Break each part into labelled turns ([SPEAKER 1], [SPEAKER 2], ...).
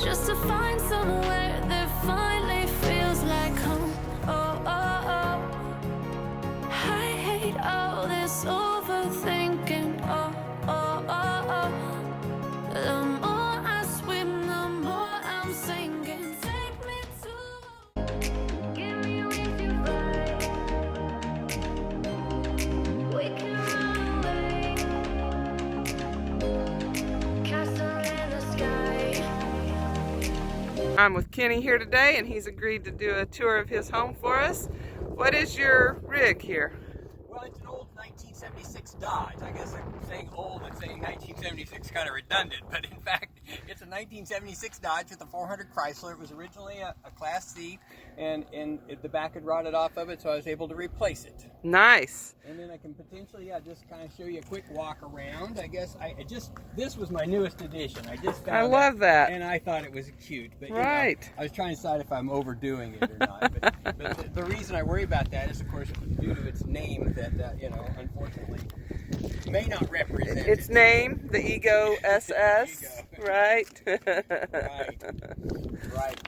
[SPEAKER 1] just to find somewhere that finally feels like home. Oh, oh, oh. I hate all this overthinking. Oh, oh, oh, oh. The more I swim, the more I'm sinking. Take me to, give me with your vibe. We can run away. Castle in the sky.
[SPEAKER 2] I'm with Kenny here today, and he's agreed to do a tour of his home for us. What is your rig here?
[SPEAKER 3] Well, it's an old 1976 Dodge. I guess I'm saying old and saying 1976 kind of redundant, but in fact, it's a 1976 Dodge with a 400 Chrysler. It was originally a Class C, and the back had rotted off of it, so I was able to replace it.
[SPEAKER 2] Nice.
[SPEAKER 3] And then I can potentially, just kind of show you a quick walk around. I guess this was my newest addition. I just found
[SPEAKER 2] I love that.
[SPEAKER 3] and I thought it was cute. But
[SPEAKER 2] Right.
[SPEAKER 3] I was trying to decide if I'm overdoing it or not. But the reason I worry about that is, of course, due to its name that unfortunately may not represent
[SPEAKER 2] Its name, the Ego SS,
[SPEAKER 3] Ego.
[SPEAKER 2] right?
[SPEAKER 3] Right.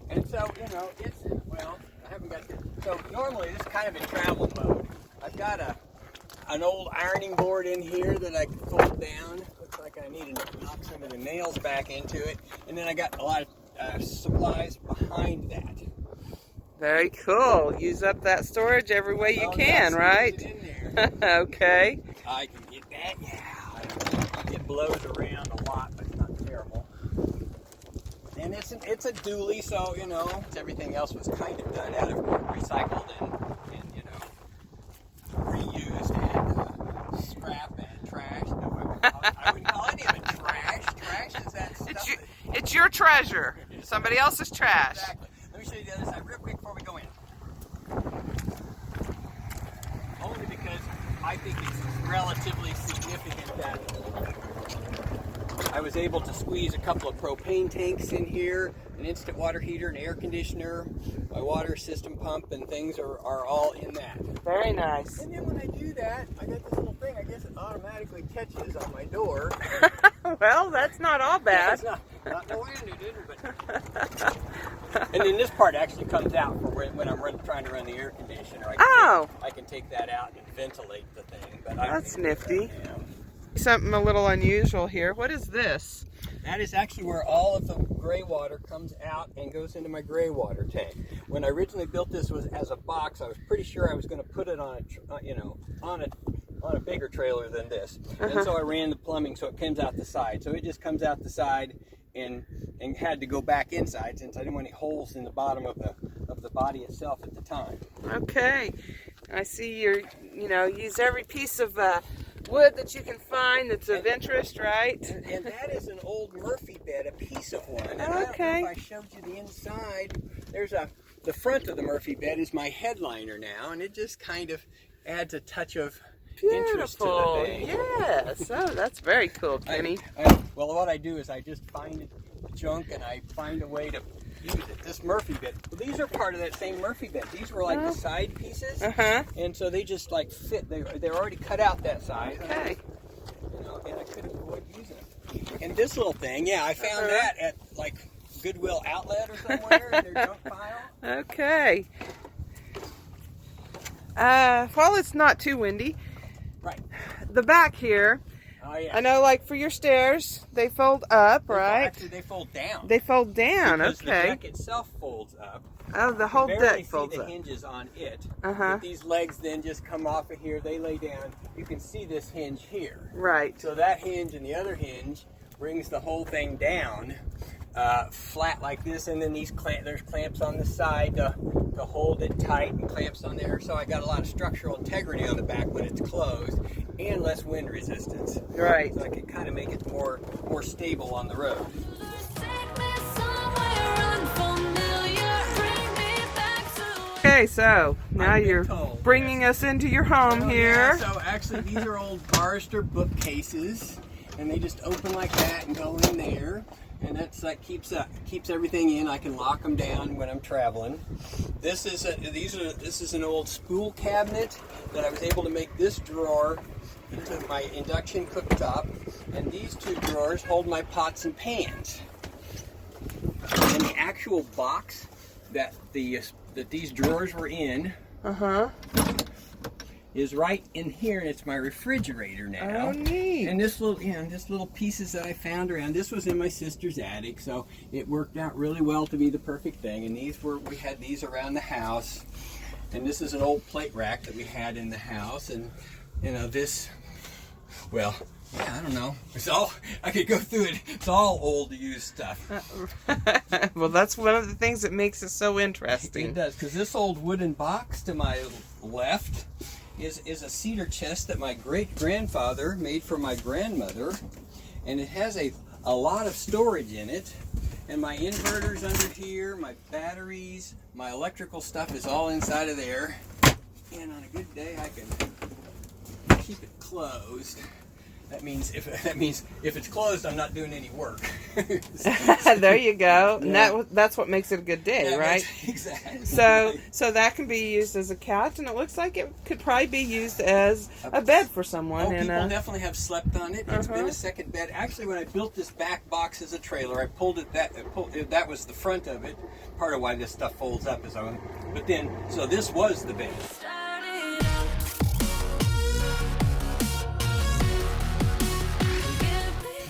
[SPEAKER 3] And so, it's, well, I haven't got to, so normally this is kind of in travel mode. I've got an old ironing board in here that I can fold down. Looks like I need to knock some of the nails back into it. And then I got a lot of supplies behind that.
[SPEAKER 2] Very cool. Use up that storage every way you can, right?
[SPEAKER 3] It in there.
[SPEAKER 2] Okay.
[SPEAKER 3] I can get that, yeah. It blows around a lot, but it's not terrible. And it's a dually, so everything else was kind of done out of recycled and reused and scrap and trash. No, I wouldn't call it even trash. Trash is that stuff.
[SPEAKER 2] It's your treasure. Somebody else's trash.
[SPEAKER 3] Exactly. Let me show you the other side real quick before we go in. Only because I think it's relatively significant that I was able to squeeze a couple of propane tanks in here, an instant water heater, an air conditioner, my water system pump, and things are all in that.
[SPEAKER 2] Very nice.
[SPEAKER 3] And then when I do that, I got this little thing, I guess it automatically catches on my door.
[SPEAKER 2] Well, that's not all bad.
[SPEAKER 3] It's not no end, it didn't, but... And then this part actually comes out for when I'm trying to run the air conditioner. I can take that out and ventilate the thing. But
[SPEAKER 2] That's nifty. Something a little unusual here. What is this?
[SPEAKER 3] That is actually where all of the gray water comes out and goes into my gray water tank. When I originally built this as a box, I was pretty sure I was going to put it on a bigger trailer than this. And so I ran the plumbing so it comes out the side. So it just comes out the side and had to go back inside since I didn't want any holes in the bottom of the body itself at the time.
[SPEAKER 2] Okay. I see you're, use every piece of wood that you can find that's of interest, right?
[SPEAKER 3] And that is an old Murphy bed, a piece of one. And
[SPEAKER 2] Okay.
[SPEAKER 3] I don't know if I showed you the inside. The front of the Murphy bed is my headliner now, and it just kind of adds a touch of interest to the thing.
[SPEAKER 2] Yes. Oh, that's very cool, Kenny.
[SPEAKER 3] Well, what I do is I just find junk and I find a way to use it. This Murphy bed, well, these are part of that same Murphy bed. These were like the side pieces, and so they just like fit. They're already cut out that side.
[SPEAKER 2] Okay.
[SPEAKER 3] And I couldn't avoid using it. And this little thing, I found that at like Goodwill Outlet or somewhere in their junk pile.
[SPEAKER 2] Okay. Well, it's not too windy.
[SPEAKER 3] Right.
[SPEAKER 2] The back here,
[SPEAKER 3] Oh yeah.
[SPEAKER 2] I know, like for your stairs, they fold up, right?
[SPEAKER 3] Actually, they fold down.
[SPEAKER 2] They fold down.
[SPEAKER 3] Because
[SPEAKER 2] Okay.
[SPEAKER 3] the deck itself folds up.
[SPEAKER 2] Oh, the whole
[SPEAKER 3] You barely
[SPEAKER 2] deck folds
[SPEAKER 3] see the
[SPEAKER 2] up.
[SPEAKER 3] hinges on it.
[SPEAKER 2] Uh-huh.
[SPEAKER 3] But these legs then just come off of here. They lay down. You can see this hinge here.
[SPEAKER 2] Right.
[SPEAKER 3] So that hinge and the other hinge brings the whole thing down flat like this, and then there's clamps on the side to hold it tight, and clamps on there. So I got a lot of structural integrity on the back when it's closed, and less wind resistance.
[SPEAKER 2] Right.
[SPEAKER 3] So I can kind of make it more stable on the road.
[SPEAKER 2] Okay, so now you're bringing us into your home here.
[SPEAKER 3] So actually, these are old Barrister bookcases, and they just open like that and go in there. And that's like keeps everything in. I can lock them down when I'm traveling. This is an old spool cabinet that I was able to make this drawer into my induction cooktop, and these two drawers hold my pots and pans. And the actual box that these drawers were in is right in here, and it's my refrigerator now.
[SPEAKER 2] Oh, neat.
[SPEAKER 3] And this little, just little pieces that I found around. This was in my sister's attic, so it worked out really well to be the perfect thing. And we had these around the house. And this is an old plate rack that we had in the house. And this, well, yeah, I don't know. I could go through it. It's all old used stuff.
[SPEAKER 2] Well, that's one of the things that makes it so interesting.
[SPEAKER 3] It does, because this old wooden box to my left is a cedar chest that my great-grandfather made for my grandmother, and it has a lot of storage in it, and my inverter's under here, my batteries, my electrical stuff is all inside of there, and on a good day I can keep it closed. That means if it's closed, I'm not doing any work.
[SPEAKER 2] There you go.
[SPEAKER 3] Yeah.
[SPEAKER 2] And that's what makes it a good day,
[SPEAKER 3] Yeah,
[SPEAKER 2] right?
[SPEAKER 3] Exactly.
[SPEAKER 2] So that can be used as a couch, and it looks like it could probably be used as a bed for someone.
[SPEAKER 3] People definitely have slept on it. It's been a second bed. Actually, when I built this back box as a trailer, I pulled it. That was the front of it. Part of why this stuff folds up is But then, so this was the bed.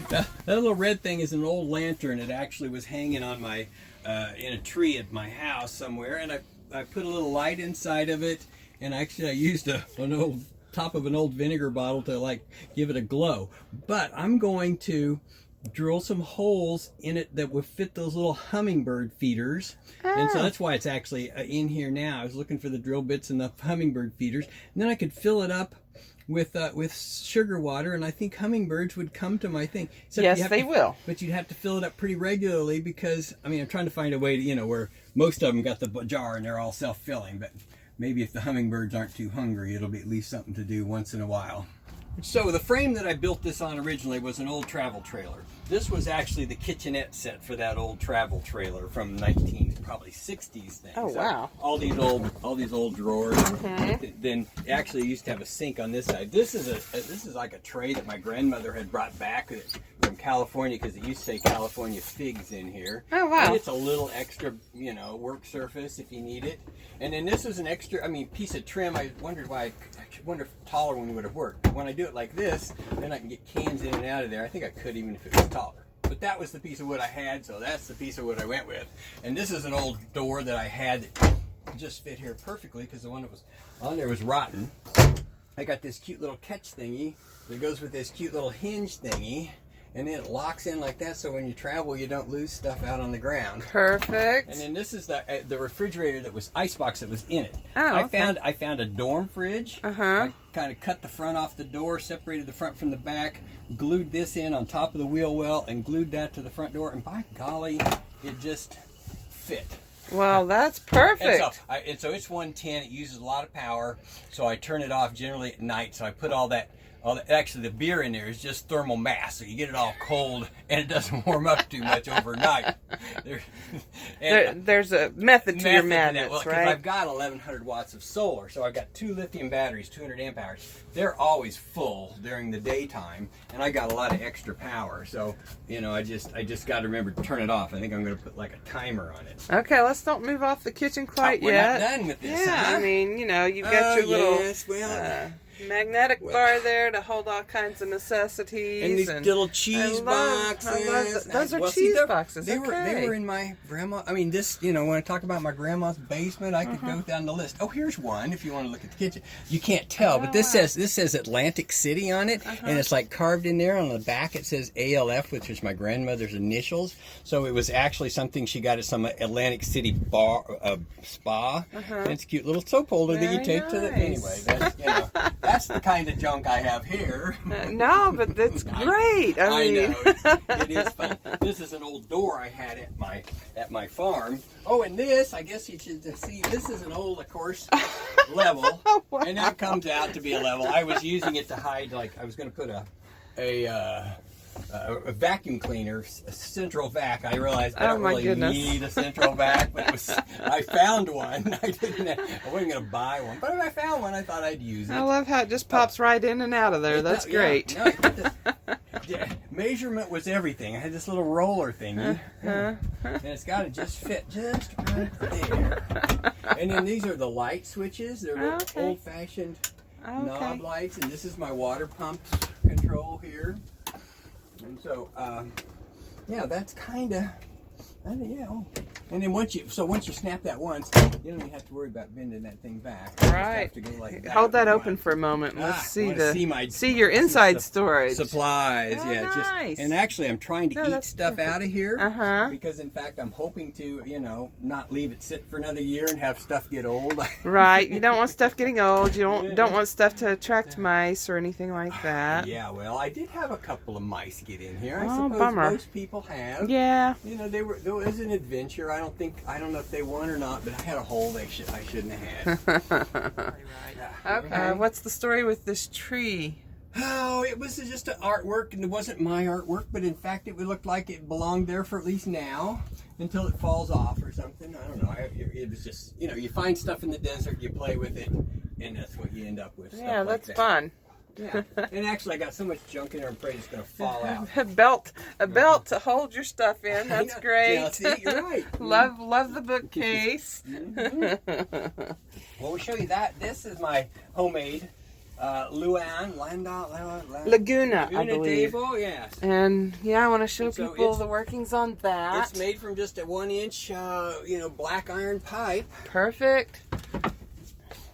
[SPEAKER 3] That little red thing is an old lantern. It actually was hanging on my in a tree at my house somewhere, and I put a little light inside of it, and actually I used an old top of an old vinegar bottle to give it a glow. But I'm going to drill some holes in it that would fit those little hummingbird feeders, and so that's why it's actually in here now. I was looking for the drill bits and the hummingbird feeders, and then I could fill it up with sugar water, and I think hummingbirds would come to my thing.
[SPEAKER 2] Yes, they will.
[SPEAKER 3] But you'd have to fill it up pretty regularly, because I'm trying to find a way to where most of them got the jar and they're all self-filling. But maybe if the hummingbirds aren't too hungry, it'll be at least something to do once in a while. So the frame that I built this on originally was an old travel trailer. This was actually the kitchenette set for that old travel trailer from probably 60s thing.
[SPEAKER 2] Oh, wow.
[SPEAKER 3] All these old drawers. Then it actually used to have a sink on this side. This is like a tray that my grandmother had brought back from California, because it used to say California figs in here.
[SPEAKER 2] Oh, wow.
[SPEAKER 3] And it's a little extra, work surface if you need it. And then this is an extra, piece of trim. I wondered why. I wonder if a taller one would have worked. But when I do it like this, then I can get cans in and out of there. I think I could, even if it was taller. But that was the piece of wood I had, so that's the piece of wood I went with. And this is an old door that I had that just fit here perfectly, because the one that was on there was rotten. I got this cute little catch thingy that goes with this cute little hinge thingy, and then it locks in like that, so when you travel, you don't lose stuff out on the ground.
[SPEAKER 2] Perfect.
[SPEAKER 3] And then this is the refrigerator that was icebox that was in it.
[SPEAKER 2] Oh, okay.
[SPEAKER 3] I found a dorm fridge. I kind of cut the front off the door, separated the front from the back, glued this in on top of the wheel well, and glued that to the front door. And by golly, it just fit.
[SPEAKER 2] Well, that's perfect.
[SPEAKER 3] And so it's 110. It uses a lot of power, so I turn it off generally at night. So I put all that. Actually, the beer in there is just thermal mass, so you get it all cold, and it doesn't warm up too much overnight.
[SPEAKER 2] There's a method to your madness,
[SPEAKER 3] well,
[SPEAKER 2] right?
[SPEAKER 3] I've got 1,100 watts of solar, so I've got 2 lithium batteries, 200 amp hours. They're always full during the daytime, and I got a lot of extra power. So, I just got to remember to turn it off. I think I'm going to put a timer on it.
[SPEAKER 2] Okay, let's don't move off the kitchen quite yet.
[SPEAKER 3] We're not done with this,
[SPEAKER 2] Yeah,
[SPEAKER 3] huh?
[SPEAKER 2] you've got your little...
[SPEAKER 3] Yes, well...
[SPEAKER 2] magnetic bar there to hold all kinds of necessities.
[SPEAKER 3] And these little cheese boxes.
[SPEAKER 2] Those are cheese boxes.
[SPEAKER 3] They were in my grandma. When I talk about my grandma's basement, I could go down the list. Oh, here's one if you want to look at the kitchen. You can't tell, but this says Atlantic City on it, and it's carved in there. On the back it says ALF, which is my grandmother's initials. So it was actually something she got at some Atlantic City bar spa. And it's a cute little soap holder that you take to the... Anyway, that's the kind of junk I have here.
[SPEAKER 2] No, but that's great.
[SPEAKER 3] I know. It is fun. This is an old door I had at my farm. Oh, and this, I guess you should see, this is an old, of course, level.
[SPEAKER 2] Wow.
[SPEAKER 3] And that comes out to be a level. I was using it to hide, I was going to put a vacuum cleaner, a central vac. I realized I don't really need a central vac, but I found one. I wasn't going to buy one, but if I found one, I thought I'd use it.
[SPEAKER 2] I love how it just pops right in and out of there. That's great.
[SPEAKER 3] Yeah. measurement was everything. I had this little roller thingy, and it's got to just fit just right there. And then these are the light switches. They're little old-fashioned knob lights, and this is my water pump control here. And so, yeah, that's kind of, yeah. And then once you snap that once, you don't even have to worry about bending that thing back. You
[SPEAKER 2] Right.
[SPEAKER 3] just have to go like that.
[SPEAKER 2] Hold that open for a moment. And let's see
[SPEAKER 3] see
[SPEAKER 2] your inside storage.
[SPEAKER 3] Supplies,
[SPEAKER 2] Oh,
[SPEAKER 3] yeah.
[SPEAKER 2] nice.
[SPEAKER 3] And actually, I'm trying to eat stuff out of here because, in fact, I'm hoping to, not leave it sit for another year and have stuff get old.
[SPEAKER 2] Right. You don't want stuff getting old. You don't want stuff to attract mice or anything like that.
[SPEAKER 3] Yeah. Well, I did have a couple of mice get in here. I
[SPEAKER 2] Oh,
[SPEAKER 3] suppose
[SPEAKER 2] bummer.
[SPEAKER 3] most people have.
[SPEAKER 2] Yeah.
[SPEAKER 3] There was an adventure. I don't know if they won or not, but I had a hole I shouldn't have had.
[SPEAKER 2] Okay. What's the story with this tree?
[SPEAKER 3] Oh, it was just an artwork, and it wasn't my artwork, but in fact, it looked like it belonged there for at least now, until it falls off or something. I don't know. It was just, you find stuff in the desert, you play with it, and that's what you end up with.
[SPEAKER 2] Yeah,
[SPEAKER 3] stuff
[SPEAKER 2] that's
[SPEAKER 3] like that.
[SPEAKER 2] fun.
[SPEAKER 3] Yeah. And actually, I got so much junk in there, I'm afraid it's going to fall out.
[SPEAKER 2] A belt to hold your stuff in. That's great.
[SPEAKER 3] Yeah, see, you're right.
[SPEAKER 2] Love the bookcase.
[SPEAKER 3] Well, we'll show you that. This is my homemade
[SPEAKER 2] Laguna, I believe.
[SPEAKER 3] table, yes.
[SPEAKER 2] And yeah, I want to show
[SPEAKER 3] So
[SPEAKER 2] people the workings on that.
[SPEAKER 3] It's made from just a 1-inch, black iron pipe.
[SPEAKER 2] Perfect.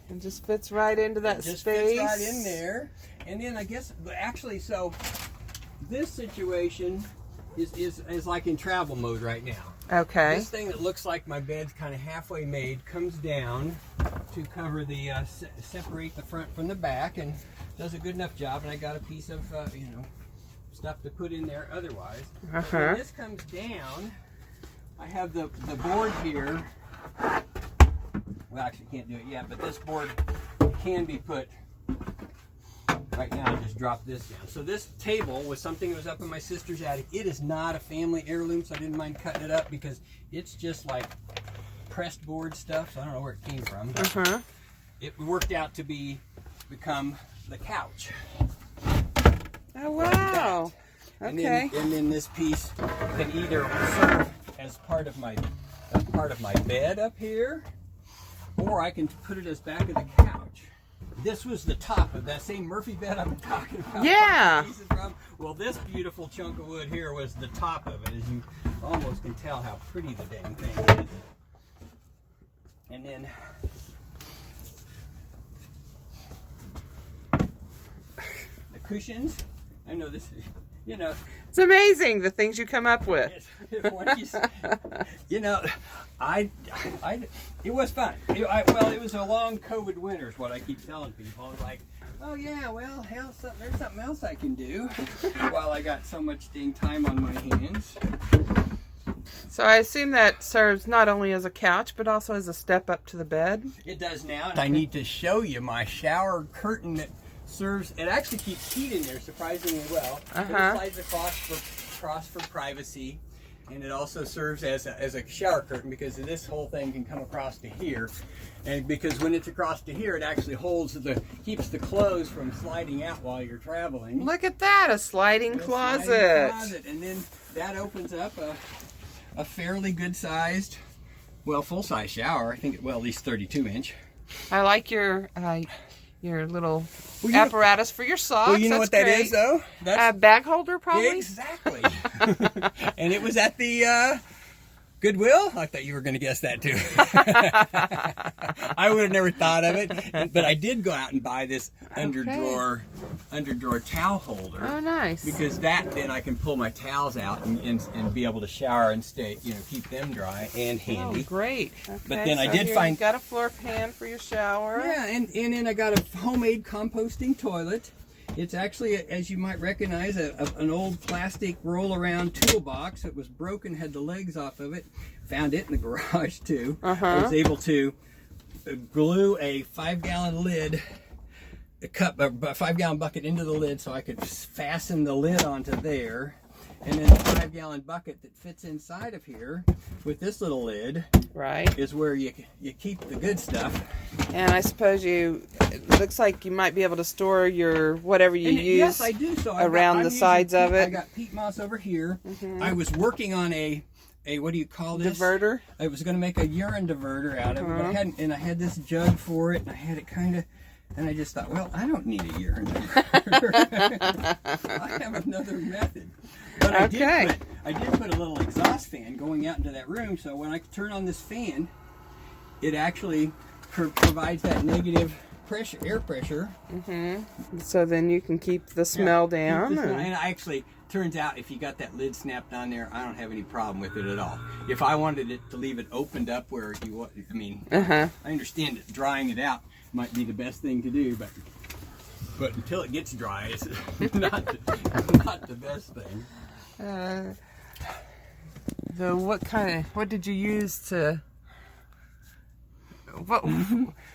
[SPEAKER 2] It just fits right into that
[SPEAKER 3] Just
[SPEAKER 2] space.
[SPEAKER 3] fits right in there. And then I guess, actually, so this situation is like in travel mode right now.
[SPEAKER 2] Okay.
[SPEAKER 3] This thing that looks like my bed's kind of halfway made comes down to cover the, separate the front from the back, and does a good enough job. And I got a piece of, stuff to put in there otherwise. But when this comes down, I have the board here. Well, actually can't do it yet, but this board can be put right now. I just dropped this down. So this table was something that was up in my sister's attic. It is not a family heirloom, so I didn't mind cutting it up because it's just like pressed board stuff. So I don't know where it came from. It worked out to become the couch.
[SPEAKER 2] Oh wow. Okay.
[SPEAKER 3] And then this piece can either serve as part of my bed up here, or I can put it as back of the couch. This was the top of that same Murphy bed I've been talking about.
[SPEAKER 2] Yeah.
[SPEAKER 3] Well, this beautiful chunk of wood here was the top of it, as you almost can tell how pretty the dang thing is. And then the cushions. I know this,
[SPEAKER 2] It's amazing the things you come up with.
[SPEAKER 3] it was fun. It was a long COVID winter is what I keep telling people. I was like, oh yeah, well, hell, there's something else I can do while I got so much dang time on my hands.
[SPEAKER 2] So I assume that serves not only as a couch, but also as a step up to the bed.
[SPEAKER 3] It does now. I need to show you my shower curtain that serves, it actually keeps heat in there surprisingly well. It slides across for privacy, and it also serves as a shower curtain because this whole thing can come across to here, and because when it's across to here, it actually keeps the clothes from sliding out while you're traveling.
[SPEAKER 2] Look at that, a sliding closet.
[SPEAKER 3] And then that opens up a fairly good sized, full-size shower. I think, at least 32-inch.
[SPEAKER 2] I like your little apparatus for your socks.
[SPEAKER 3] Well, you know what that is, though?
[SPEAKER 2] That's a bag holder, probably?
[SPEAKER 3] Exactly. And it was at the Goodwill. I thought you were going to guess that, too. I would have never thought of it. But I did go out and buy this underdrawer towel holder.
[SPEAKER 2] Oh, nice.
[SPEAKER 3] Because then I can pull my towels out and be able to shower and stay, keep them dry and handy.
[SPEAKER 2] Oh, great. Okay,
[SPEAKER 3] But then I did
[SPEAKER 2] here
[SPEAKER 3] find...
[SPEAKER 2] you've got a floor pan for your shower.
[SPEAKER 3] Yeah, and then I got a homemade composting toilet. It's actually, as you might recognize, an old plastic roll-around toolbox. It was broken, had the legs off of it. Found it in the garage, too. I was able to glue a 5-gallon lid, a 5-gallon bucket into the lid so I could fasten the lid onto there. And then the 5-gallon bucket that fits inside of here with this little lid
[SPEAKER 2] right
[SPEAKER 3] is where you keep the good stuff.
[SPEAKER 2] And I suppose it looks like you might be able to store your whatever you use.
[SPEAKER 3] Yes, I do. So
[SPEAKER 2] around the sides of it.
[SPEAKER 3] I got peat moss over here. I was working on a what do you call this?
[SPEAKER 2] Diverter.
[SPEAKER 3] I was going to make a urine diverter out of it, but I had this jug for it, and I had it kind of. And I just thought, well, I don't need a urine diverter. I have another method. But I did put a little exhaust fan going out into that room, so when I turn on this fan, it actually provides that negative pressure, air pressure.
[SPEAKER 2] So then you can keep the smell down.
[SPEAKER 3] And actually, turns out if you got that lid snapped on there, I don't have any problem with it at all. If I wanted it to leave it opened up where you want, I mean, I understand that drying it out might be the best thing to do, but until it gets dry, it's not the best thing.
[SPEAKER 2] What did you use to? What?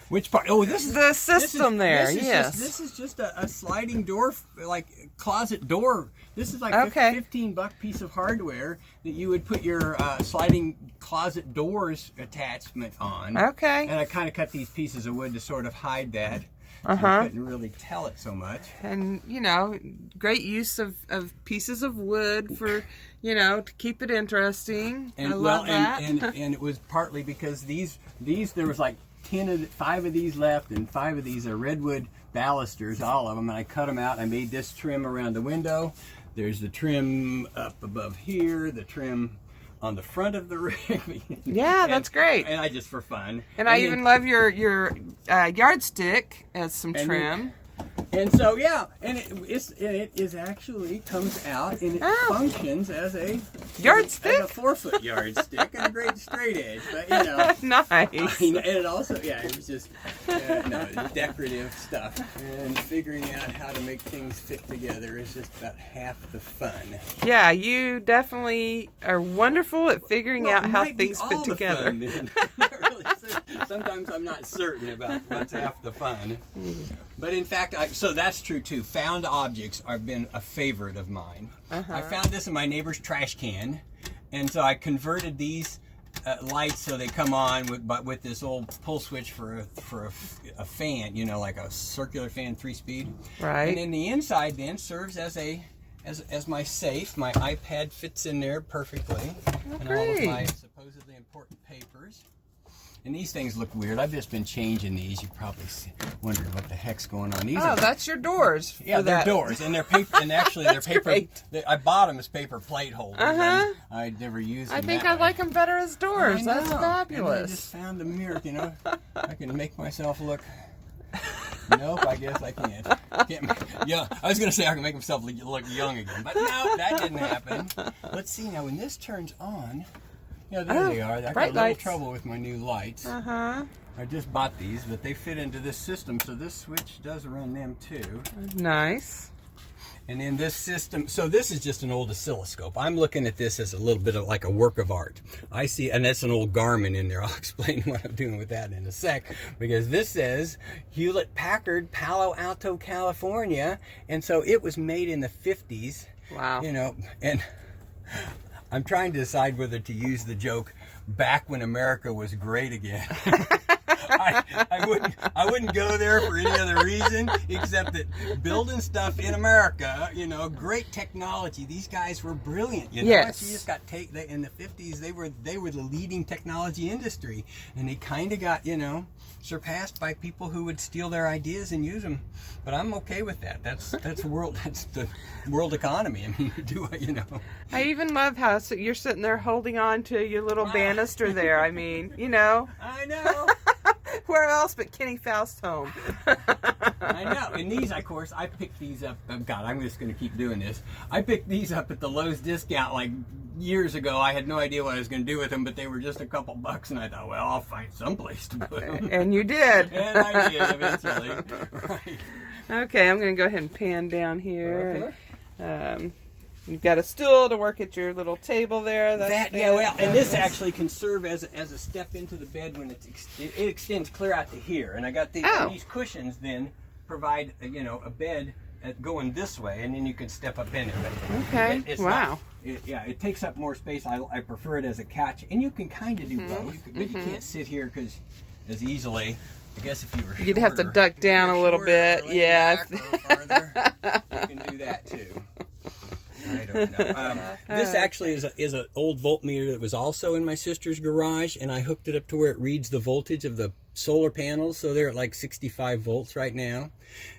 [SPEAKER 3] Which part? Oh, this is
[SPEAKER 2] the system there. Yes.
[SPEAKER 3] This is just a sliding door, like closet door. This is like a $15 piece of hardware that you would put your sliding closet doors attachment on.
[SPEAKER 2] Okay.
[SPEAKER 3] And I kind of cut these pieces of wood to sort of hide that. So I couldn't really tell it so much.
[SPEAKER 2] And, great use of pieces of wood for, to keep it interesting.
[SPEAKER 3] And,
[SPEAKER 2] I love that.
[SPEAKER 3] And it was partly because these there was like 5 of these left, and 5 of these are redwood balusters, all of them. And I cut them out. I made this trim around the window. There's the trim up above here, the trim on the front of the rig.
[SPEAKER 2] Yeah, that's great.
[SPEAKER 3] And I just for fun.
[SPEAKER 2] And I even love your yardstick as some trim.
[SPEAKER 3] And so and it is actually comes out and it functions as a
[SPEAKER 2] yardstick,
[SPEAKER 3] as a 4-foot yardstick and a great straight edge. But
[SPEAKER 2] nice.
[SPEAKER 3] And it also it was just decorative stuff, and figuring out how to make things fit together is just about half the fun.
[SPEAKER 2] Yeah, you definitely are wonderful at figuring out how things fit together.
[SPEAKER 3] Sometimes I'm not certain about what's half the fun. But in fact, so that's true too. Found objects have been a favorite of mine. I found this in my neighbor's trash can, and so I converted these lights so they come on with this old pull switch for a fan, like a circular fan, 3-speed.
[SPEAKER 2] Right.
[SPEAKER 3] And then the inside then serves as my safe. My iPad fits in there perfectly, and all of my supposedly important papers. And these things look weird. I've just been changing these. You're probably wondering what the heck's going on. These
[SPEAKER 2] that's your doors.
[SPEAKER 3] Yeah, they're doors, and they're paper. And actually, they're paper. I bought them as paper plate holders. I never used them.
[SPEAKER 2] I think I like them better as doors. That's fabulous.
[SPEAKER 3] And I just found a mirror. I can make myself look. Nope, I guess I can't. I was going to say I can make myself look young again, but no, that didn't happen. Let's see now when this turns on. Yeah, there they are. I got a little trouble with my new lights. I just bought these, but they fit into this system, so this switch does run them too.
[SPEAKER 2] Nice.
[SPEAKER 3] And then this system, so this is just an old oscilloscope. I'm looking at this as a little bit of like a work of art. I see, and that's an old Garmin in there. I'll explain what I'm doing with that in a sec, because this says Hewlett-Packard, Palo Alto, California, and so it was made in the 50s.
[SPEAKER 2] Wow.
[SPEAKER 3] And I'm trying to decide whether to use the joke back when America was great again. I wouldn't go there for any other reason except that building stuff in America, great technology. These guys were brilliant.
[SPEAKER 2] Yes.
[SPEAKER 3] You just got in the 50s. They were the leading technology industry, and they kind of got surpassed by people who would steal their ideas and use them. But I'm okay with that. That's the world economy. I mean,
[SPEAKER 2] I even love how you're sitting there holding on to your little banister there. I mean,
[SPEAKER 3] I know.
[SPEAKER 2] Where else but Kenny Foust home?
[SPEAKER 3] I know. And these, of course, I picked these up. Oh, God, I'm just going to keep doing this. I picked these up at the Lowe's discount like years ago. I had no idea what I was going to do with them, but they were just a couple bucks, and I thought, well, I'll find someplace to put them.
[SPEAKER 2] And you did.
[SPEAKER 3] And I did eventually. Right.
[SPEAKER 2] Okay, I'm going to go ahead and pan down here. Okay. You've got a stool to work at your little table there.
[SPEAKER 3] And this actually can serve as a step into the bed when it extends clear out to here. And I got these cushions then provide a bed going this way, and then you can step up in it.
[SPEAKER 2] Okay. Wow.
[SPEAKER 3] It takes up more space. I prefer it as a couch, and you can kind of do both, but you can't sit here as easily. I guess if you were
[SPEAKER 2] You'd have to
[SPEAKER 3] shorter,
[SPEAKER 2] duck
[SPEAKER 3] if you
[SPEAKER 2] down
[SPEAKER 3] were
[SPEAKER 2] a little
[SPEAKER 3] shorter
[SPEAKER 2] bit,
[SPEAKER 3] or lean
[SPEAKER 2] yeah.
[SPEAKER 3] back or farther, you can do that too. I don't know. This actually is an old voltmeter that was also in my sister's garage, and I hooked it up to where it reads the voltage of the solar panels, so they're at like 65 volts right now.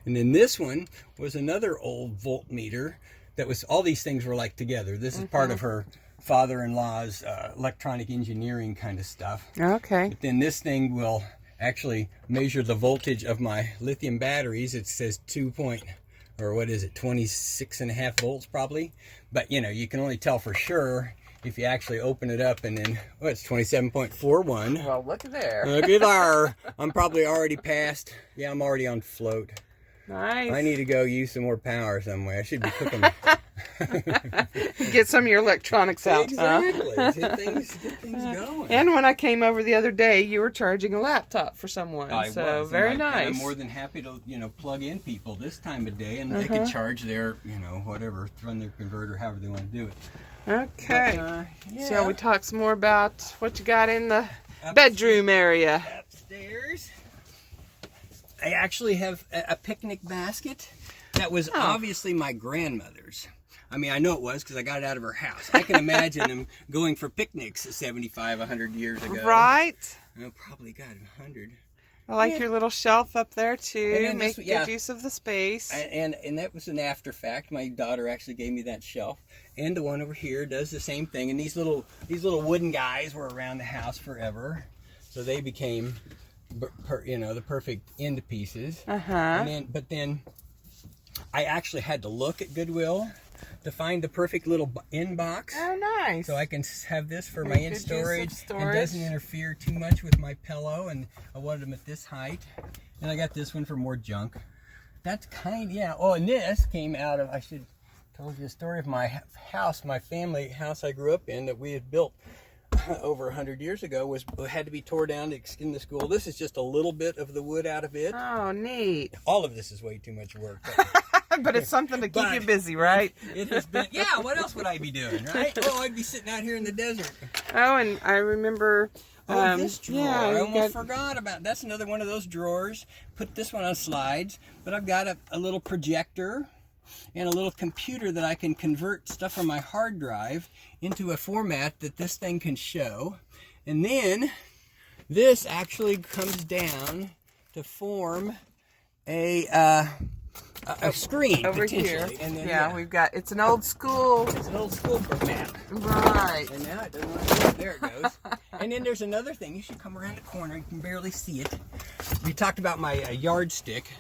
[SPEAKER 3] And then this one was another old voltmeter that was, all these things were like together. This is part of her father-in-law's electronic engineering kind of stuff.
[SPEAKER 2] Okay.
[SPEAKER 3] But then this thing will actually measure the voltage of my lithium batteries. It says 26.5 volts probably, but you know, you can only tell for sure if you actually open it up, and then it's 27.41.
[SPEAKER 2] Well, look at there.
[SPEAKER 3] Look at there. I'm probably already past. Yeah, I'm already on float.
[SPEAKER 2] Nice.
[SPEAKER 3] I need to go use some more power somewhere. I should be cooking.
[SPEAKER 2] Get some of your electronics out.
[SPEAKER 3] Exactly.
[SPEAKER 2] Huh?
[SPEAKER 3] Get things going.
[SPEAKER 2] And when I came over the other day, you were charging a laptop for someone.
[SPEAKER 3] I
[SPEAKER 2] so
[SPEAKER 3] was,
[SPEAKER 2] very
[SPEAKER 3] and
[SPEAKER 2] nice.
[SPEAKER 3] I'm more than happy to, you know, plug in people this time of day, and they can charge their, you know, whatever, run their converter, however they want to do it.
[SPEAKER 2] Okay.
[SPEAKER 3] But, yeah.
[SPEAKER 2] Shall we talk some more about what you got in the bedroom area?
[SPEAKER 3] Upstairs, I actually have a picnic basket that was obviously my grandmother's. I mean, I know it was because I got it out of her house. I can imagine them going for picnics 75, 100 years ago.
[SPEAKER 2] Right.
[SPEAKER 3] I probably got 100.
[SPEAKER 2] I like your little shelf up there too.
[SPEAKER 3] And
[SPEAKER 2] Make
[SPEAKER 3] this-
[SPEAKER 2] good use of the space.
[SPEAKER 3] And that was an after fact. My daughter actually gave me that shelf, and the one over here does the same thing. And these little wooden guys were around the house forever, so they became, you know, the perfect end pieces. But then I actually had to look at Goodwill to find the perfect little in box.
[SPEAKER 2] Oh, nice.
[SPEAKER 3] So I can have this for my
[SPEAKER 2] Good
[SPEAKER 3] in
[SPEAKER 2] use of
[SPEAKER 3] storage. It
[SPEAKER 2] storage.
[SPEAKER 3] doesn't interfere too much with my pillow, and I wanted them at this height. And I got this one for more junk. That's yeah. Oh, and this came out of, I should told you the story of my house, my family house I grew up in that we had built over 100 years ago, had to be tore down to extend the school. This is just a little bit of the wood out of it.
[SPEAKER 2] Oh, neat.
[SPEAKER 3] All of this is way too much work.
[SPEAKER 2] But it's something to keep you
[SPEAKER 3] But
[SPEAKER 2] busy, right?
[SPEAKER 3] It has been, yeah, what else would I be doing, right? Oh, I'd be sitting out here in the desert.
[SPEAKER 2] Oh, and I remember...
[SPEAKER 3] this drawer,
[SPEAKER 2] yeah,
[SPEAKER 3] I
[SPEAKER 2] you
[SPEAKER 3] almost
[SPEAKER 2] got-
[SPEAKER 3] forgot about. That's another one of those drawers. Put this one on slides, but I've got a little projector and a little computer that I can convert stuff from my hard drive into a format that this thing can show. And then this actually comes down to form a screen
[SPEAKER 2] over
[SPEAKER 3] potentially.
[SPEAKER 2] here.
[SPEAKER 3] And then,
[SPEAKER 2] yeah, we've got, it's an old school.
[SPEAKER 3] it's an old school map.
[SPEAKER 2] Right.
[SPEAKER 3] And now it doesn't want to go. There it goes. And then there's another thing. You should come around the corner. You can barely see it. We talked about my yardstick.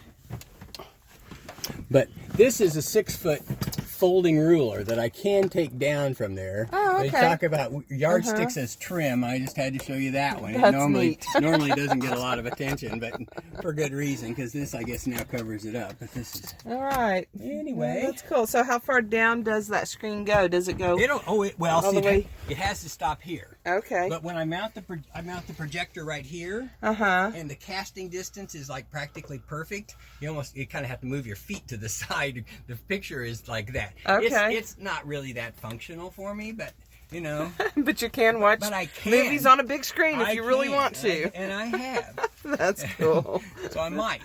[SPEAKER 3] But this is a 6-foot folding ruler that I can take down from there.
[SPEAKER 2] Oh, okay.
[SPEAKER 3] They talk about yardsticks as trim. I just had to show you that one.
[SPEAKER 2] That's
[SPEAKER 3] It normally
[SPEAKER 2] neat.
[SPEAKER 3] doesn't get a lot of attention, but for good reason, because this, I guess, now covers it up. But this is...
[SPEAKER 2] All right.
[SPEAKER 3] Anyway.
[SPEAKER 2] Well, that's cool. So how far down does that screen go? Does it go?
[SPEAKER 3] Well,
[SPEAKER 2] all
[SPEAKER 3] see,
[SPEAKER 2] the way?
[SPEAKER 3] it has to stop here.
[SPEAKER 2] Okay.
[SPEAKER 3] But when I mount the projector right here, and the casting distance is like practically perfect, you kind of have to move your feet to the side. The picture is like that.
[SPEAKER 2] Okay.
[SPEAKER 3] It's not really that functional for me, but you know.
[SPEAKER 2] But you can watch
[SPEAKER 3] But I can.
[SPEAKER 2] movies on a big screen if
[SPEAKER 3] I
[SPEAKER 2] you really
[SPEAKER 3] can,
[SPEAKER 2] want to.
[SPEAKER 3] and I have.
[SPEAKER 2] That's cool.
[SPEAKER 3] So I might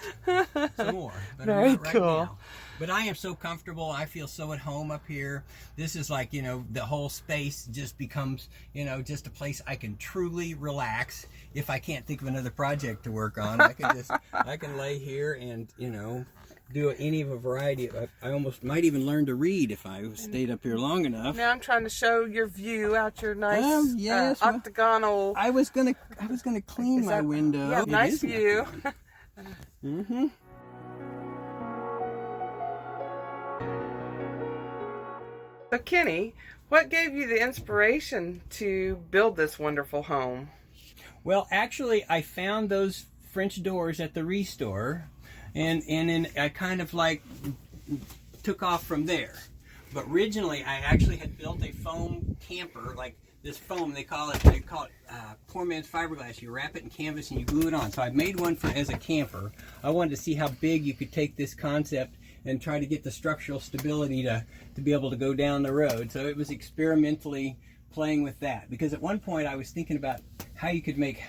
[SPEAKER 3] some more. But
[SPEAKER 2] Very
[SPEAKER 3] I'm not right
[SPEAKER 2] cool.
[SPEAKER 3] now. But I am so comfortable. I feel so at home up here. This is like, you know, the whole space just becomes, you know, just a place I can truly relax. If I can't think of another project to work on, I can lay here and, you know, do any of a variety. I almost might even learn to read if I stayed up here long enough.
[SPEAKER 2] Now I'm trying to show your view out your nice
[SPEAKER 3] yes, well,
[SPEAKER 2] octagonal.
[SPEAKER 3] I was gonna clean my window.
[SPEAKER 2] Yeah,
[SPEAKER 3] It
[SPEAKER 2] nice
[SPEAKER 3] is
[SPEAKER 2] view.
[SPEAKER 3] Mm-hmm.
[SPEAKER 2] So Kenny, what gave you the inspiration to build this wonderful home?
[SPEAKER 3] Well, actually, I found those French doors at the Restore, and then I kind of like took off from there. But originally, I actually had built a foam camper, like this foam. They call it poor man's fiberglass. You wrap it in canvas and you glue it on. So I made one as a camper. I wanted to see how big you could take this concept and try to get the structural stability to be able to go down the road. So it was experimentally playing with that, because at one point I was thinking about how you could make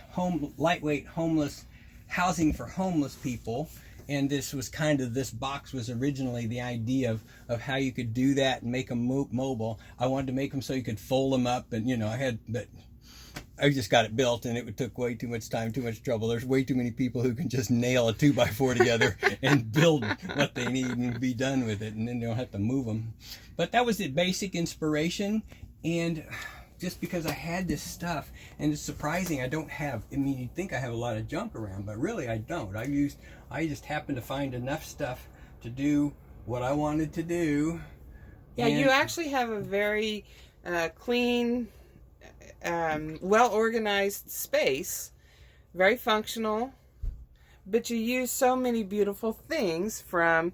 [SPEAKER 3] lightweight, homeless housing for homeless people. And this box was originally the idea of how you could do that and make them mobile. I wanted to make them so you could fold them up, and but I just got it built, and it took way too much time, too much trouble. There's way too many people who can just nail a 2x4 together and build what they need and be done with it, and then they don't have to move them. But that was the basic inspiration, and just because I had this stuff, and it's surprising you'd think I have a lot of junk around, but really I don't. I just happened to find enough stuff to do what I wanted to do.
[SPEAKER 2] Yeah, you actually have a very clean, well-organized space, very functional, but you use so many beautiful things from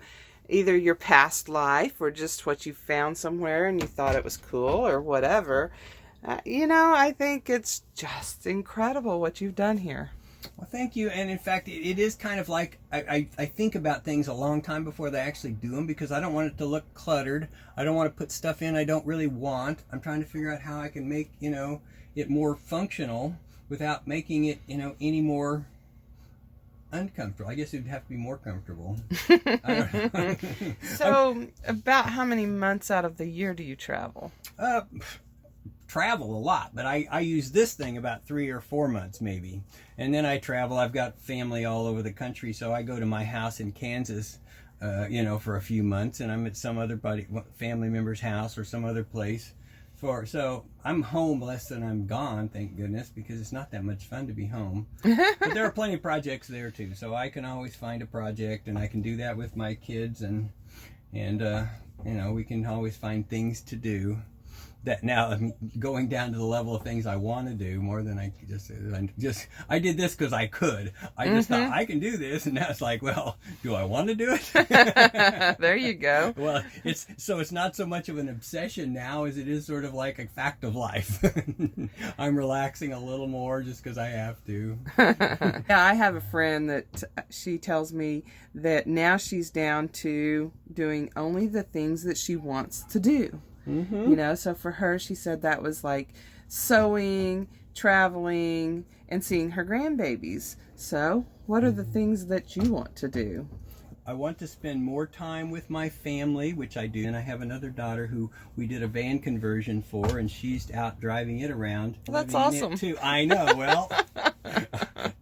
[SPEAKER 2] either your past life or just what you found somewhere and you thought it was cool or whatever. I think it's just incredible what you've done here.
[SPEAKER 3] Well, thank you. And in fact, it is kind of like I think about things a long time before they actually do them, because I don't want it to look cluttered. I don't want to put stuff in I don't really want. I'm trying to figure out how I can make, it more functional without making it, any more uncomfortable. I guess it would have to be more comfortable. I don't know.
[SPEAKER 2] So, about how many months out of the year do you travel?
[SPEAKER 3] Travel a lot, but I use this thing about 3 or 4 months maybe, and then I travel. I've got family all over the country, so I go to my house in Kansas for a few months, and I'm at some other family member's house or some other place so I'm home less than I'm gone, thank goodness, because it's not that much fun to be home. But there are plenty of projects there too, so I can always find a project, and I can do that with my kids, and we can always find things to do. That now I'm going down to the level of things I want to do more than I I did this because I could. I just thought I can do this, and now it's like, well, do I want to do it?
[SPEAKER 2] There you go.
[SPEAKER 3] Well, it's not so much of an obsession now as it is sort of like a fact of life. I'm relaxing a little more just because I have to.
[SPEAKER 2] Yeah, I have a friend that she tells me that now she's down to doing only the things that she wants to do. Mm-hmm. So for her, she said that was like sewing, traveling, and seeing her grandbabies. So what are the things that you want to do?
[SPEAKER 3] I want to spend more time with my family, which I do, and I have another daughter who we did a van conversion for, and she's out driving it around.
[SPEAKER 2] Well, that's awesome.
[SPEAKER 3] Too. I know. Well,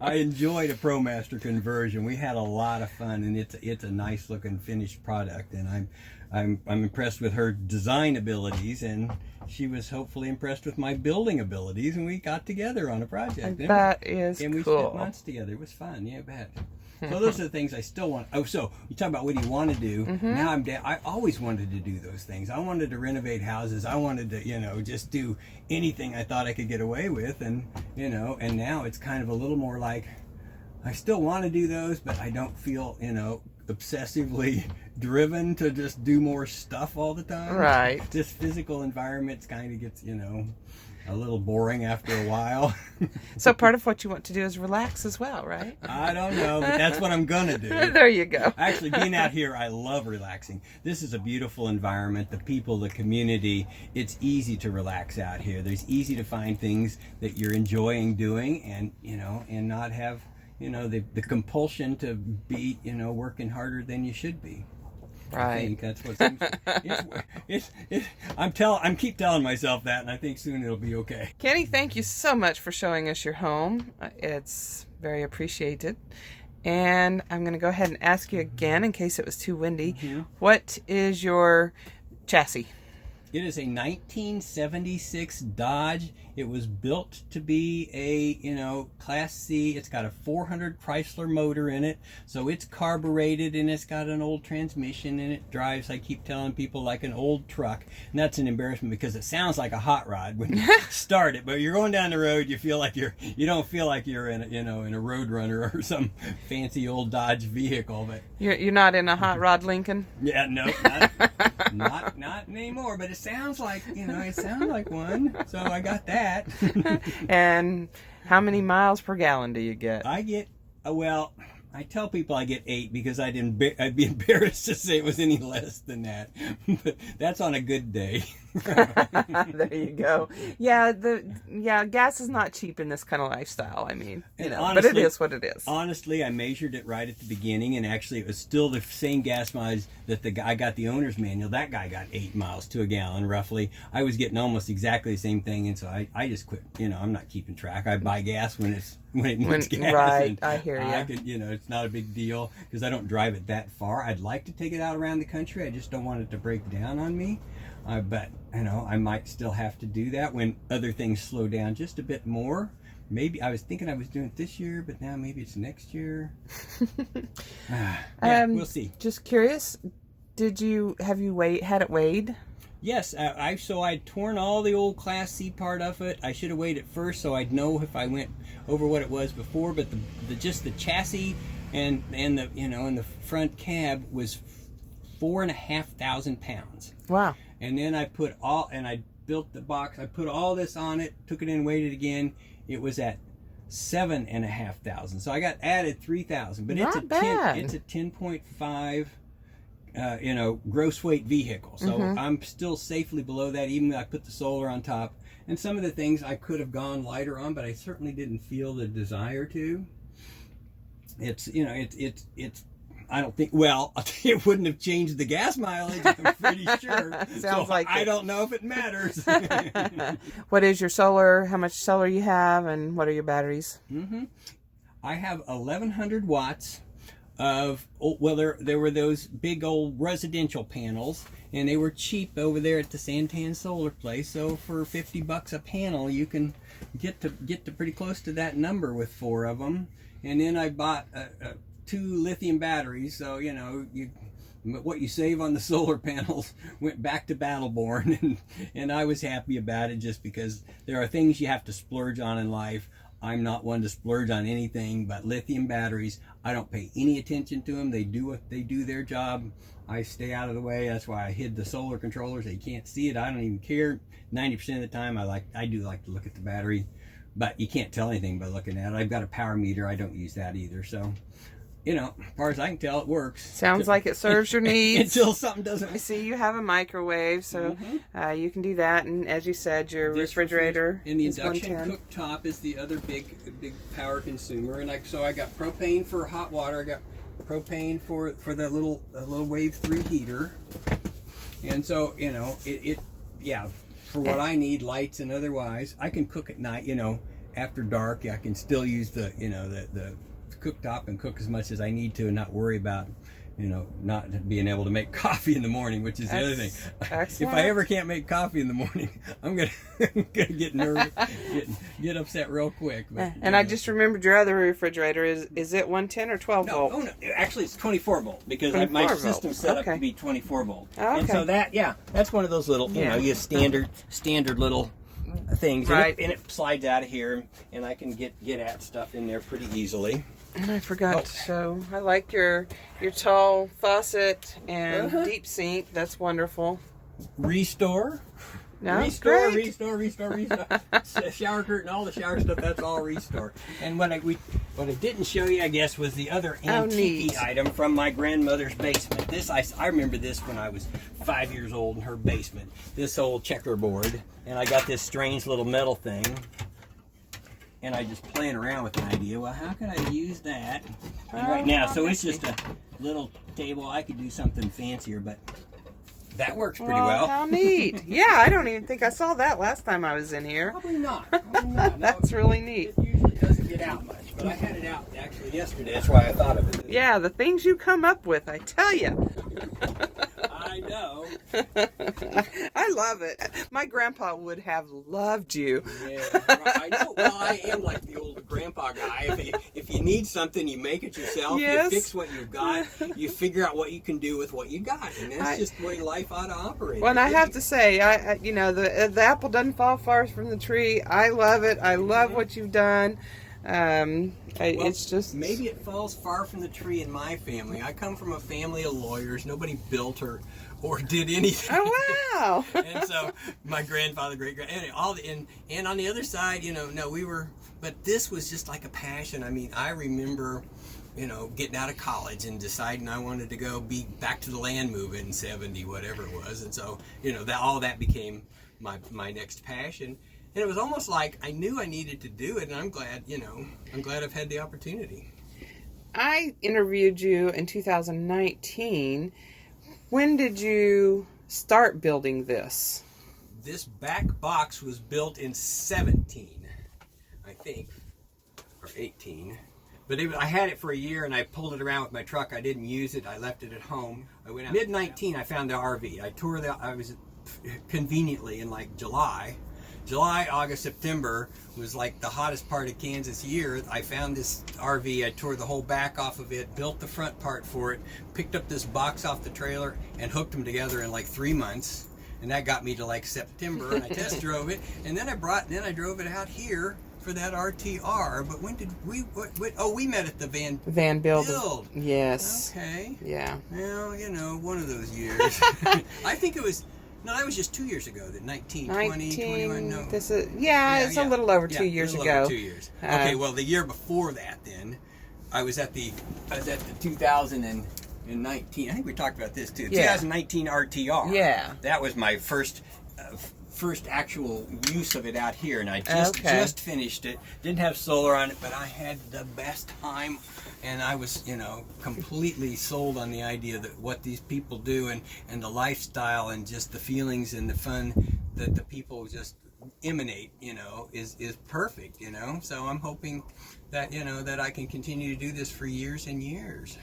[SPEAKER 3] I enjoyed a ProMaster conversion. We had a lot of fun, and it's a nice looking finished product, and I'm impressed with her design abilities, and she was hopefully impressed with my building abilities, and we got together on a project.
[SPEAKER 2] That is cool.
[SPEAKER 3] And we spent months together. It was fun. Yeah, bet. So those are the things I still want. Oh, so you talk about what do you want to do? Mm-hmm. Now I'm down. I always wanted to do those things. I wanted to renovate houses. I wanted to, just do anything I thought I could get away with, and and now it's kind of a little more like I still want to do those, but I don't feel, obsessively driven to just do more stuff all the time.
[SPEAKER 2] Right.
[SPEAKER 3] This physical environment kind of gets, a little boring after a while.
[SPEAKER 2] So part of what you want to do is relax as well, right?
[SPEAKER 3] I don't know, but that's what I'm gonna do.
[SPEAKER 2] There you go.
[SPEAKER 3] Actually, being out here, I love relaxing. This is a beautiful environment. The people, the community, it's easy to relax out here. There's easy to find things that you're enjoying doing, and and not have the compulsion to be working harder than you should be.
[SPEAKER 2] Right.
[SPEAKER 3] I think that's what I'm keep telling myself that, and I think soon it'll be okay.
[SPEAKER 2] Kenny, thank you so much for showing us your home. It's very appreciated. And I'm going to go ahead and ask you again, in case it was too windy, what is your chassis?
[SPEAKER 3] It is a 1976 Dodge. It was built to be a, Class C. It's got a 400 Chrysler motor in it, so it's carbureted, and it's got an old transmission, and it drives, I keep telling people, like an old truck. And that's an embarrassment because it sounds like a hot rod when you start it, but you're going down the road, you don't feel like you're in a Road Runner or some fancy old Dodge vehicle. But
[SPEAKER 2] you're not in a hot rod Lincoln?
[SPEAKER 3] Yeah, no, not anymore. But it sounds like one. So I got that.
[SPEAKER 2] And how many miles per gallon do you get?
[SPEAKER 3] I get, well, I tell people I get 8 because I'd be embarrassed to say it was any less than that. But that's on a good day.
[SPEAKER 2] There you go. Yeah, gas is not cheap in this kind of lifestyle. I mean, honestly, but it is what it is.
[SPEAKER 3] Honestly, I measured it right at the beginning, and actually it was still the same gas mileage that the guy got the owner's manual. That guy got 8 miles to a gallon, roughly. I was getting almost exactly the same thing, and so I just quit. I'm not keeping track. I buy gas when it needs gas.
[SPEAKER 2] Right, I hear you.
[SPEAKER 3] I could, it's not a big deal because I don't drive it that far. I'd like to take it out around the country. I just don't want it to break down on me. But I might still have to do that when other things slow down just a bit more. Maybe I was thinking I was doing it this year, but now maybe it's next year. We'll see.
[SPEAKER 2] Just curious, have you had it weighed? Yes,
[SPEAKER 3] I'd torn all the old Class C part of it. I should have weighed it first so I'd know if I went over what it was before. But the chassis and the front cab was 4,500 pounds.
[SPEAKER 2] Wow.
[SPEAKER 3] And then I built the box. I put all this on it, took it in, weighed it again. It was at 7,500. So I got added 3,000. But it's a 10.5. Gross weight vehicle. So I'm still safely below that, even though I put the solar on top. And some of the things I could have gone lighter on, but I certainly didn't feel the desire to. I don't think, it wouldn't have changed the gas mileage, I'm pretty sure.
[SPEAKER 2] Sounds like
[SPEAKER 3] I don't know if it matters.
[SPEAKER 2] What is your solar, how much solar you have, and what are your batteries?
[SPEAKER 3] I have 1,100 watts of, there were those big old residential panels, and they were cheap over there at the Santan solar place. So for $50 a panel, you can get to pretty close to that number with 4 of them. And then I bought 2 lithium batteries, so what you save on the solar panels went back to Battleborn, and I was happy about it just because there are things you have to splurge on in life. I'm not one to splurge on anything, but lithium batteries, I don't pay any attention to them. They do their job. I stay out of the way. That's why I hid the solar controllers. They can't see it. I don't even care. 90% of the time, I do like to look at the battery, but you can't tell anything by looking at it. I've got a power meter. I don't use that either, so. As far as I can tell, it works.
[SPEAKER 2] Sounds like it serves your needs.
[SPEAKER 3] Until something doesn't.
[SPEAKER 2] I see you have a microwave, so you can do that. And as you said, your refrigerator
[SPEAKER 3] and the
[SPEAKER 2] is
[SPEAKER 3] induction
[SPEAKER 2] 110.
[SPEAKER 3] cooktop is the other big power consumer. And so I got propane for hot water. I got propane for the little wave 3 heater. And so for what I need, lights and otherwise, I can cook at night. After dark, I can still use the cooktop and cook as much as I need to and not worry about not being able to make coffee in the morning, which is the other thing.
[SPEAKER 2] Excellent.
[SPEAKER 3] If I ever can't make coffee in the morning, I'm gonna get nervous, get upset real quick. But,
[SPEAKER 2] I just remembered your other refrigerator is it 110 or 12 volt?
[SPEAKER 3] No, actually it's 24 volt because
[SPEAKER 2] 24
[SPEAKER 3] my
[SPEAKER 2] volt.
[SPEAKER 3] system's set up to be 24 volt.
[SPEAKER 2] Okay.
[SPEAKER 3] And so that's one of those little you standard little things,
[SPEAKER 2] right?
[SPEAKER 3] And it slides out of here, and I can get at stuff in there pretty easily.
[SPEAKER 2] And I forgot to show. I like your tall faucet and deep sink. That's wonderful.
[SPEAKER 3] Restore.
[SPEAKER 2] No,
[SPEAKER 3] restore. Shower curtain, all the shower stuff. That's all Restore. And what I didn't show you, I guess, was the other antique item from my grandmother's basement. This I remember this when I was 5 years old in her basement. This old checkerboard, and I got this strange little metal thing. And I just playing around with the idea. Well, how can I use that? And right now, so it's just a little table. I could do something fancier, but that works pretty well.
[SPEAKER 2] How neat! Yeah, I don't even think I saw that last time I was in here.
[SPEAKER 3] Probably not.
[SPEAKER 2] That's really neat.
[SPEAKER 3] It usually doesn't get out much, but I had it out actually yesterday. That's why I thought of it.
[SPEAKER 2] Yeah, the things you come up with, I tell you.
[SPEAKER 3] I know.
[SPEAKER 2] I love it. My grandpa would have loved you.
[SPEAKER 3] Yeah, I know. Well, I am like the old grandpa guy. If you need something, you make it yourself.
[SPEAKER 2] Yes.
[SPEAKER 3] You fix what you've got. You figure out what you can do with what you got, and that's just the way life ought to operate.
[SPEAKER 2] Well, and I have to say, the apple doesn't fall far from the tree. I love it. I love what you've done. It's just
[SPEAKER 3] maybe it falls far from the tree in my family. I come from a family of lawyers. Nobody built or did anything.
[SPEAKER 2] Oh wow!
[SPEAKER 3] And so my grandfather, and on the other side, no, but this was just like a passion. I mean, I remember, getting out of college and deciding I wanted to go be back to the land movement in 70, whatever it was. And so, that became my next passion. And it was almost like I knew I needed to do it, and I'm glad I've had the opportunity.
[SPEAKER 2] I interviewed you in 2019. When did you start building this?
[SPEAKER 3] This back box was built in 17, I think, or 18. But I had it for a year, and I pulled it around with my truck. I didn't use it. I left it at home. I went out. Mid-19, I found the RV. I was conveniently in like July, August, September was like the hottest part of Kansas year. I found this RV. I tore the whole back off of it, built the front part for it, picked up this box off the trailer, and hooked them together in like 3 months. And that got me to like September, and I test drove it, and then I drove it out here for that RTR. But when did we? We met at the Van Build.
[SPEAKER 2] Yes.
[SPEAKER 3] Okay.
[SPEAKER 2] Yeah.
[SPEAKER 3] Well, one of those years. I think it was. No, that was just 2 years ago. That 19, 20, 21. No.
[SPEAKER 2] It's a little over 2 years ago.
[SPEAKER 3] Over 2 years. Okay. Well, the year before that, then I was at the 2019. I think we talked about this too.
[SPEAKER 2] Yeah.
[SPEAKER 3] 2019 RTR.
[SPEAKER 2] Yeah.
[SPEAKER 3] That was my first actual use of it out here, and I just finished it. Didn't have solar on it, but I had the best time, and I was completely sold on the idea that what these people do and the lifestyle and just the feelings and the fun that the people just emanate is perfect. So I'm hoping that that I can continue to do this for years and years.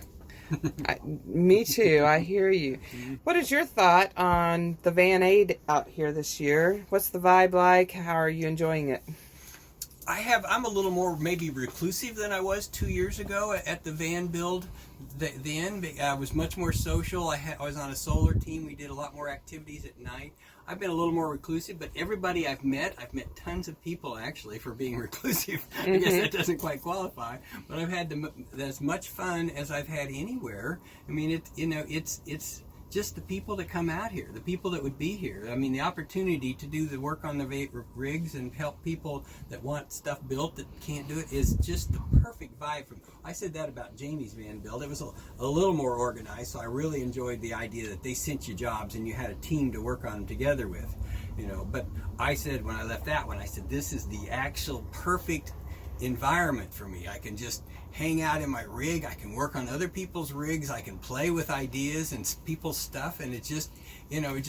[SPEAKER 2] Me too. I hear you. What is your thought on the Van Aid out here this year? What's the vibe like? How are you enjoying it?
[SPEAKER 3] I'm a little more maybe reclusive than I was 2 years ago at the van build. Then I was much more social. I was on a solar team. We did a lot more activities at night. I've been a little more reclusive, but everybody I've met tons of people actually for being reclusive. I guess that doesn't quite qualify, but I've had as much fun as I've had anywhere. I mean, it's just the people that come out here, the people that would be here. I mean, the opportunity to do the work on the rigs and help people that want stuff built that can't do it is just the perfect vibe. I said that about Jamie's van build. It was a little more organized, so I really enjoyed the idea that they sent you jobs and you had a team to work on them together with. But I said when I left that one, I said this is the actual perfect environment for me. I can just hang out in my rig. I can work on other people's rigs. I can play with ideas and people's stuff, and it just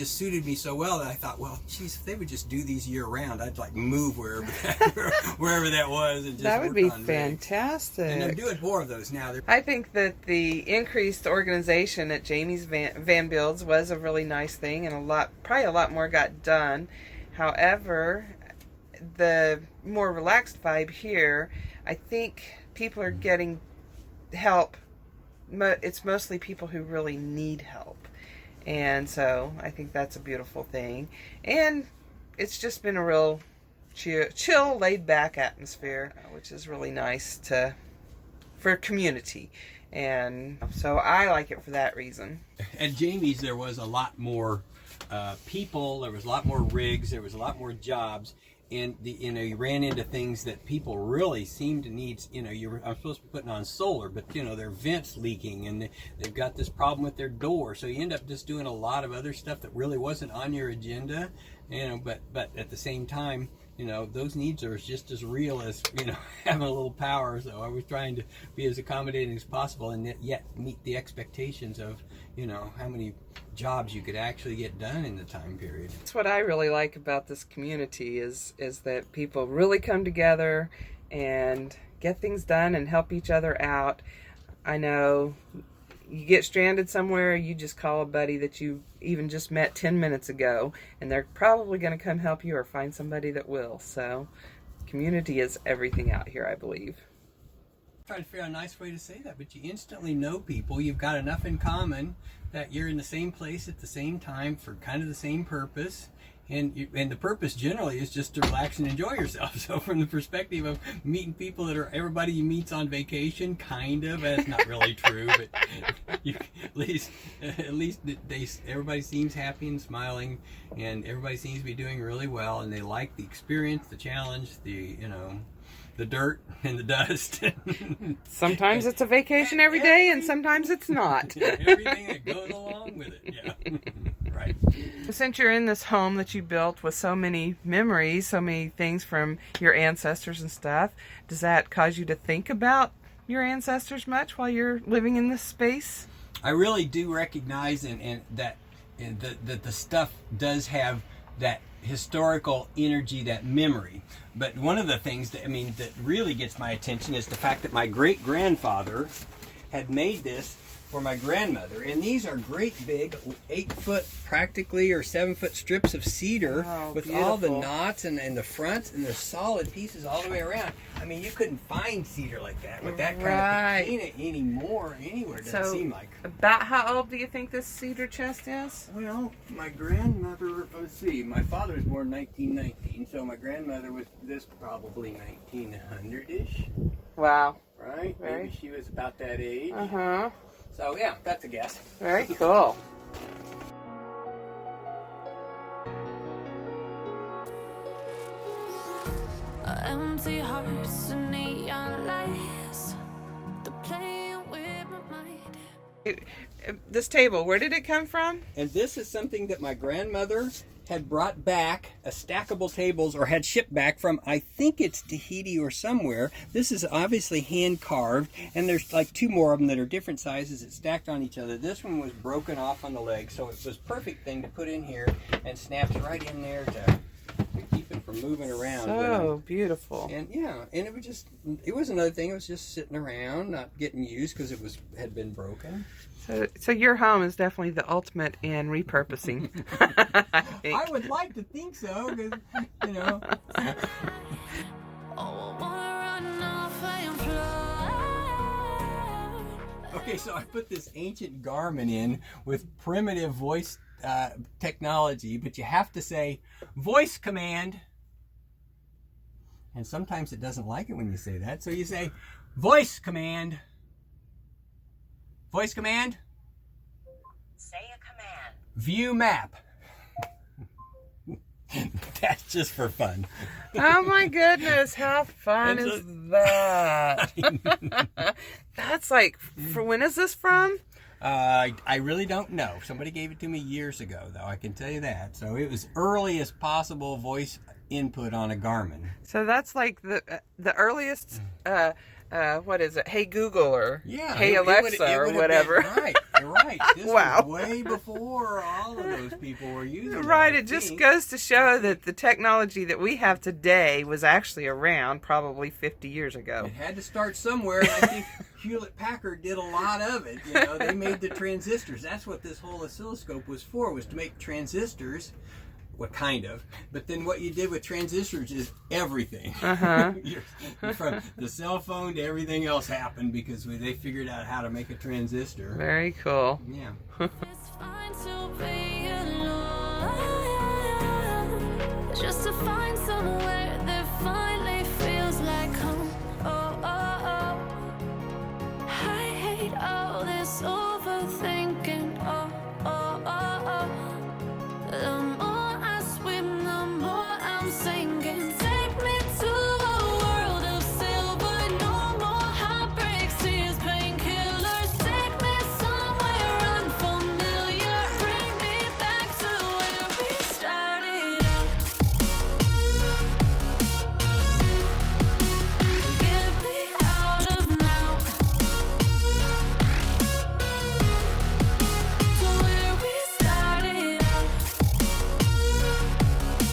[SPEAKER 3] suited me so well that I thought, well, geez, if they would just do these year round, I'd like move wherever that was and just
[SPEAKER 2] that would
[SPEAKER 3] work
[SPEAKER 2] be
[SPEAKER 3] on
[SPEAKER 2] fantastic.
[SPEAKER 3] rigs. And I'm doing more of those now.
[SPEAKER 2] I think that the increased organization at Jamie's van builds was a really nice thing, and probably a lot more got done. However, the more relaxed vibe here, I think people are getting help. It's mostly people who really need help. And so I think that's a beautiful thing. And it's just been a real chill, laid back atmosphere, which is really nice for community. And so I like it for that reason.
[SPEAKER 3] At Jamie's, there was a lot more people, there was a lot more rigs, there was a lot more jobs. And you ran into things that people really seem to need. I'm supposed to be putting on solar, but their vents leaking, and they've got this problem with their door. So you end up just doing a lot of other stuff that really wasn't on your agenda. But at the same time, those needs are just as real as having a little power. So I was trying to be as accommodating as possible, and yet meet the expectations of how many jobs you could actually get done in the time period.
[SPEAKER 2] That's what I really like about this community is that people really come together and get things done and help each other out. I know you get stranded somewhere, you just call a buddy that you even just met 10 minutes ago, and they're probably going to come help you or find somebody that will. So community is everything out here, I believe.
[SPEAKER 3] Trying to figure out a nice way to say that, but you instantly know people. You've got enough in common that you're in the same place at the same time for kind of the same purpose, And the purpose generally is just to relax and enjoy yourself. So from the perspective of meeting people that are, everybody you meet's on vacation, kind of. That's not really true, but at least everybody seems happy and smiling, and everybody seems to be doing really well, and they like the experience, the challenge, the dirt and the dust.
[SPEAKER 2] Sometimes it's a vacation every day, and sometimes it's not.
[SPEAKER 3] Everything that goes along with it. Yeah. Right.
[SPEAKER 2] Since you're in this home that you built with so many memories, so many things from your ancestors and stuff, does that cause you to think about your ancestors much while you're living in this space?
[SPEAKER 3] I really do recognize that the stuff does have that historical energy, that memory. But one of the things that really gets my attention is the fact that my great-grandfather had made this for my grandmother, and these are great big 8-foot practically or 7-foot strips of cedar with beautiful. All the knots and the fronts, and they're solid pieces all the way around. I mean, you couldn't find cedar like that with that kind of patina anymore anywhere, doesn't seem like.
[SPEAKER 2] About how old do you think this cedar chest is?
[SPEAKER 3] Well, my grandmother, let's see, my father was born 1919, so my grandmother was this probably 1900-ish.
[SPEAKER 2] Wow.
[SPEAKER 3] Right?
[SPEAKER 2] Very.
[SPEAKER 3] Maybe she was about that age.
[SPEAKER 2] Uh-huh.
[SPEAKER 3] So yeah, that's a guess.
[SPEAKER 2] Very cool.
[SPEAKER 1] Empty hearts and neon lights. The playing with my mind.
[SPEAKER 2] This table, where did it come from?
[SPEAKER 3] And this is something that my grandmother had brought back, a stackable tables, or had shipped back from, I think it's Tahiti or somewhere. This is obviously hand carved, and there's like 2 more of them that are different sizes that stacked on each other. This one was broken off on the leg, so it was a perfect thing to put in here and snaps right in there to keep it from moving around.
[SPEAKER 2] So beautiful.
[SPEAKER 3] And yeah, and it was another thing. It was just sitting around, not getting used because it had been broken.
[SPEAKER 2] So your home is definitely the ultimate in repurposing.
[SPEAKER 3] I would like to think so, because, Okay, so I put this ancient Garmin in with primitive voice technology, but you have to say, voice command. And sometimes it doesn't like it when you say that, so you say, voice command. Voice command?
[SPEAKER 4] Say a command.
[SPEAKER 3] View map. That's just for fun.
[SPEAKER 2] Oh my goodness, how fun is that? That's like, when is this from?
[SPEAKER 3] I really don't know. Somebody gave it to me years ago, though, I can tell you that. So it was early as possible voice input on a Garmin.
[SPEAKER 2] So that's like the earliest, what is it? Hey Google or Hey Alexa or whatever.
[SPEAKER 3] Right, you're right. This
[SPEAKER 2] Wow.
[SPEAKER 3] was way before all of those people were using it.
[SPEAKER 2] Right, it just goes to show that the technology that we have today was actually around probably 50 years ago.
[SPEAKER 3] It had to start somewhere, and I think Hewlett-Packard did a lot of it. They made the transistors. That's what this whole oscilloscope was for, was to make transistors. What kind of? But then what you did with transistors is everything.
[SPEAKER 2] Uh-huh.
[SPEAKER 3] From the cell phone to everything else happened because they figured out how to make a transistor.
[SPEAKER 2] Very cool.
[SPEAKER 3] Yeah.
[SPEAKER 1] It's fine to be alone, just to find somewhere